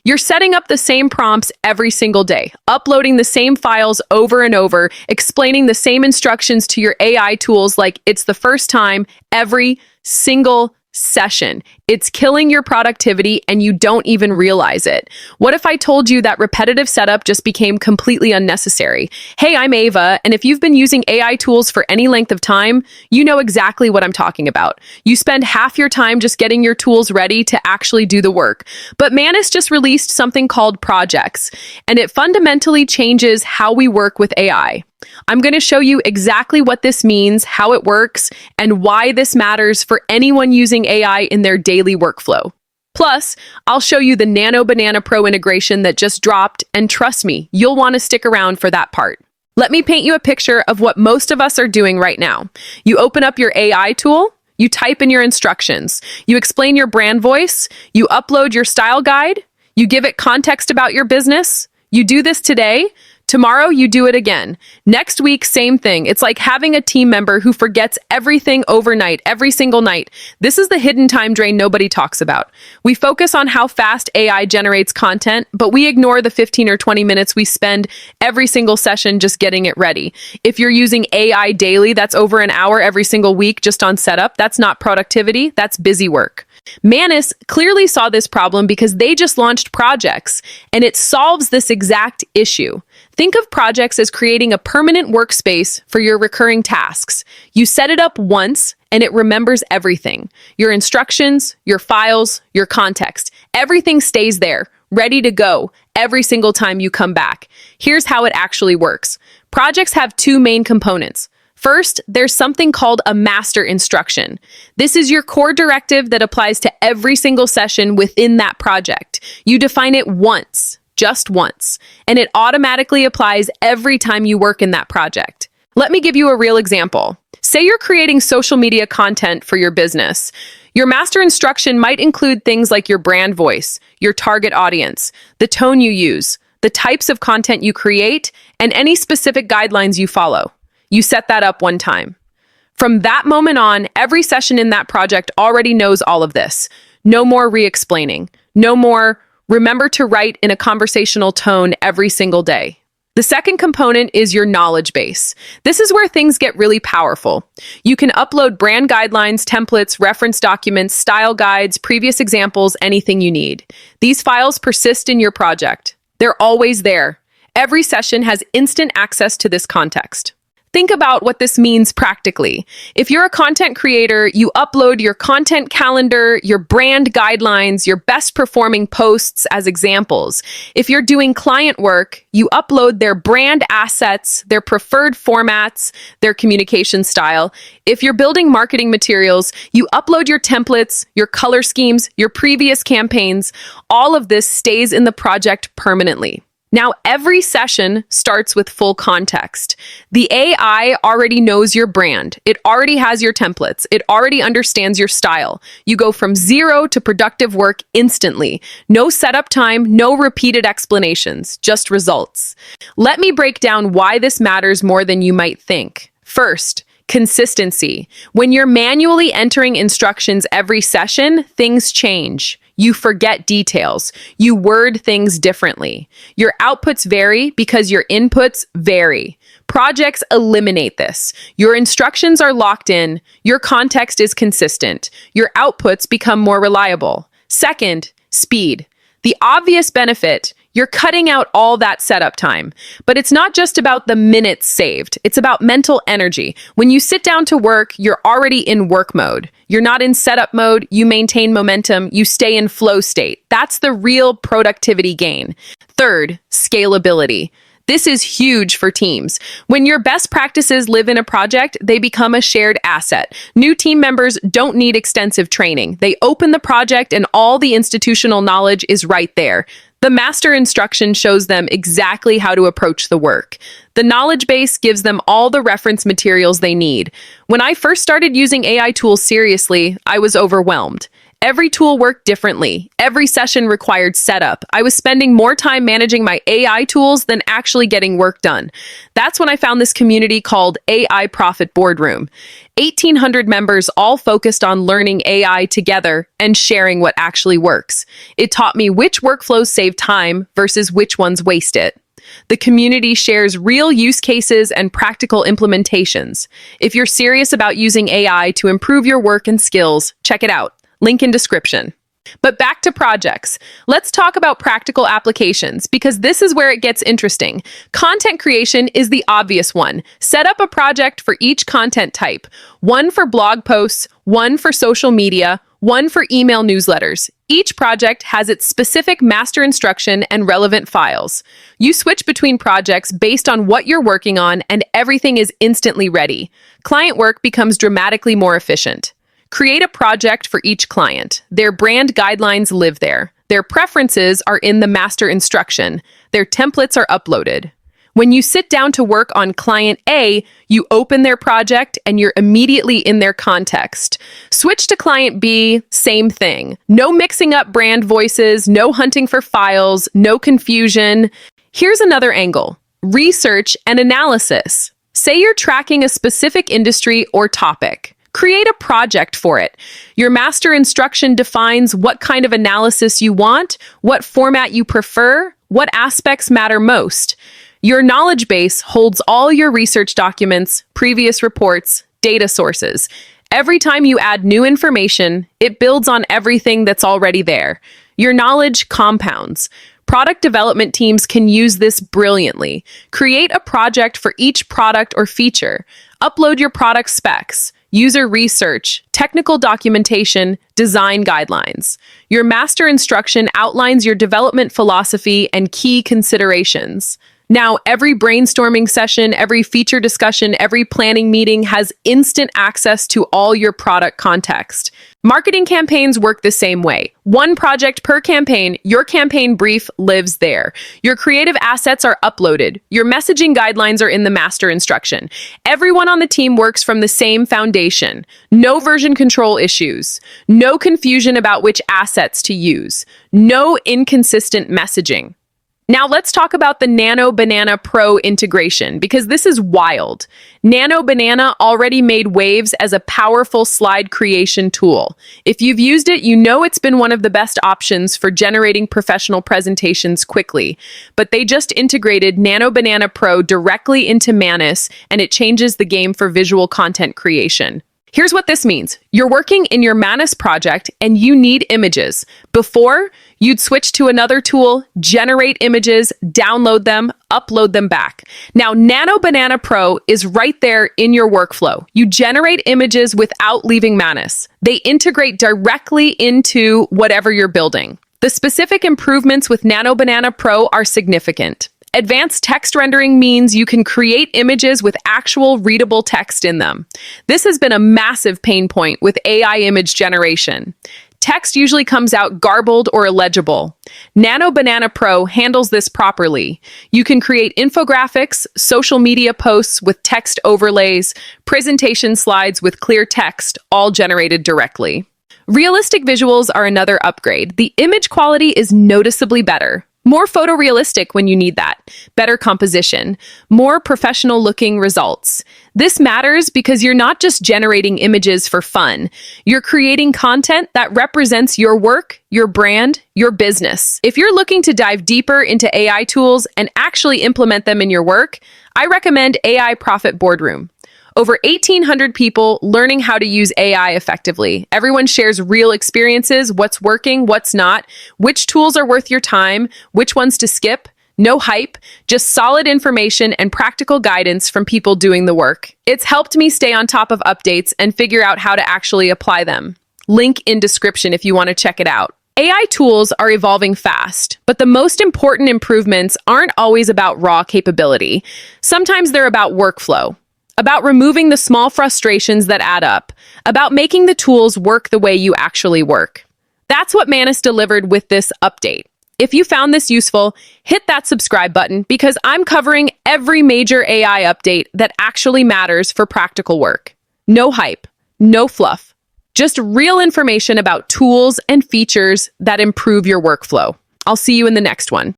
You're setting up the same prompts every single day, uploading the same files over and over, explaining the same instructions to your AI tools like it's the first time every single session. It's killing your productivity and you don't even realize it. What if I told you that repetitive setup just became completely unnecessary? Hey, I'm Ava, and if you've been using AI tools for any length of time, you know exactly what I'm talking about. You spend half your time just getting your tools ready to actually do the work. But Manus just released something called projects, and it fundamentally changes how we work with AI. I'm going to show you exactly what this means, how it works, and why this matters for anyone using AI in their daily workflow. Plus, I'll show you the Nano Banana Pro integration that just dropped, and trust me, you'll want to stick around for that part. Let me paint you a picture of what most of us are doing right now. You open up your AI tool, you type in your instructions, you explain your brand voice, you upload your style guide, you give it context about your business. You do this today. Tomorrow, you do it again. Next week, same thing. It's like having a team member who forgets everything overnight, every single night. This is the hidden time drain nobody talks about. We focus on how fast AI generates content, but we ignore the 15 or 20 minutes we spend every single session just getting it ready. If you're using AI daily, that's over an hour every single week just on setup. That's not productivity, that's busy work. Manus clearly saw this problem because they just launched projects, and it solves this exact issue. Think of projects as creating a permanent workspace for your recurring tasks. You set it up once, and it remembers everything. Your instructions, your files, your context. Everything stays there, ready to go, every single time you come back. Here's how it actually works. Projects have two main components. First, there's something called a master instruction. This is your core directive that applies to every single session within that project. You define it once, just once, and it automatically applies every time you work in that project. Let me give you a real example. Say you're creating social media content for your business. Your master instruction might include things like your brand voice, your target audience, the tone you use, the types of content you create, and any specific guidelines you follow. You set that up one time. From that moment on, every session in that project already knows all of this. No more re-explaining. No more remember to write in a conversational tone every single day. The second component is your knowledge base. This is where things get really powerful. You can upload brand guidelines, templates, reference documents, style guides, previous examples, anything you need. These files persist in your project. They're always there. Every session has instant access to this context. Think about what this means practically. If you're a content creator, you upload your content calendar, your brand guidelines, your best performing posts as examples. If you're doing client work, you upload their brand assets, their preferred formats, their communication style. If you're building marketing materials, you upload your templates, your color schemes, your previous campaigns. All of this stays in the project permanently. Now, every session starts with full context. The AI already knows your brand. It already has your templates. It already understands your style. You go from zero to productive work instantly. No setup time, no repeated explanations, just results. Let me break down why this matters more than you might think. First, consistency. When you're manually entering instructions every session, things change. You forget details. You word things differently. Your outputs vary because your inputs vary. Projects eliminate this. Your instructions are locked in. Your context is consistent. Your outputs become more reliable. Second, speed. The obvious benefit, you're cutting out all that setup time. But it's not just about the minutes saved. It's about mental energy. When you sit down to work, you're already in work mode. You're not in setup mode. You maintain momentum. You stay in flow state. That's the real productivity gain. Third, scalability. This is huge for teams. When your best practices live in a project, they become a shared asset. New team members don't need extensive training. They open the project and all the institutional knowledge is right there. The master instruction shows them exactly how to approach the work. The knowledge base gives them all the reference materials they need. When I first started using AI tools seriously, I was overwhelmed. Every tool worked differently. Every session required setup. I was spending more time managing my AI tools than actually getting work done. That's when I found this community called AI Profit Boardroom. 1,800 members all focused on learning AI together and sharing what actually works. It taught me which workflows save time versus which ones waste it. The community shares real use cases and practical implementations. If you're serious about using AI to improve your work and skills, check it out. Link in description. But back to projects. Let's talk about practical applications because this is where it gets interesting. Content creation is the obvious one. Set up a project for each content type. One for blog posts, one for social media, one for email newsletters. Each project has its specific master instruction and relevant files. You switch between projects based on what you're working on, and everything is instantly ready. Client work becomes dramatically more efficient. Create a project for each client. Their brand guidelines live there. Their preferences are in the master instruction. Their templates are uploaded. When you sit down to work on client A, you open their project and you're immediately in their context. Switch to client B, same thing. No mixing up brand voices, no hunting for files, no confusion. Here's another angle: research and analysis. Say you're tracking a specific industry or topic. Create a project for it. Your master instruction defines what kind of analysis you want, what format you prefer, what aspects matter most. Your knowledge base holds all your research documents, previous reports, data sources. Every time you add new information, it builds on everything that's already there. Your knowledge compounds. Product development teams can use this brilliantly. Create a project for each product or feature. Upload your product specs, user research, technical documentation, design guidelines. Your master instruction outlines your development philosophy and key considerations. Now, every brainstorming session, every feature discussion, every planning meeting has instant access to all your product context. Marketing campaigns work the same way. One project per campaign, your campaign brief lives there. Your creative assets are uploaded. Your messaging guidelines are in the master instruction. Everyone on the team works from the same foundation. No version control issues. No confusion about which assets to use. No inconsistent messaging. Now let's talk about the Nano Banana Pro integration, because this is wild. Nano Banana already made waves as a powerful slide creation tool. If you've used it, you know it's been one of the best options for generating professional presentations quickly. But they just integrated Nano Banana Pro directly into Manus, and it changes the game for visual content creation. Here's what this means. You're working in your Manus project and you need images. Before, you'd switch to another tool, generate images, download them, upload them back. Now, Nano Banana Pro is right there in your workflow. You generate images without leaving Manus. They integrate directly into whatever you're building. The specific improvements with Nano Banana Pro are significant. Advanced text rendering means you can create images with actual readable text in them. This has been a massive pain point with AI image generation. Text usually comes out garbled or illegible. Nano Banana Pro handles this properly. You can create infographics, social media posts with text overlays, presentation slides with clear text, all generated directly. Realistic visuals are another upgrade. The image quality is noticeably better. More photorealistic when you need that. Better composition. More professional-looking results. This matters because you're not just generating images for fun. You're creating content that represents your work, your brand, your business. If you're looking to dive deeper into AI tools and actually implement them in your work, I recommend AI Profit Boardroom. Over 1,800 people learning how to use AI effectively. Everyone shares real experiences, what's working, what's not, which tools are worth your time, which ones to skip. No hype, just solid information and practical guidance from people doing the work. It's helped me stay on top of updates and figure out how to actually apply them. Link in description if you want to check it out. AI tools are evolving fast, but the most important improvements aren't always about raw capability. Sometimes they're about workflow. About removing the small frustrations that add up, about making the tools work the way you actually work. That's what Manus delivered with this update. If you found this useful, hit that subscribe button because I'm covering every major AI update that actually matters for practical work. No hype, no fluff, Just real information about tools and features that improve your workflow. I'll see you in the next one.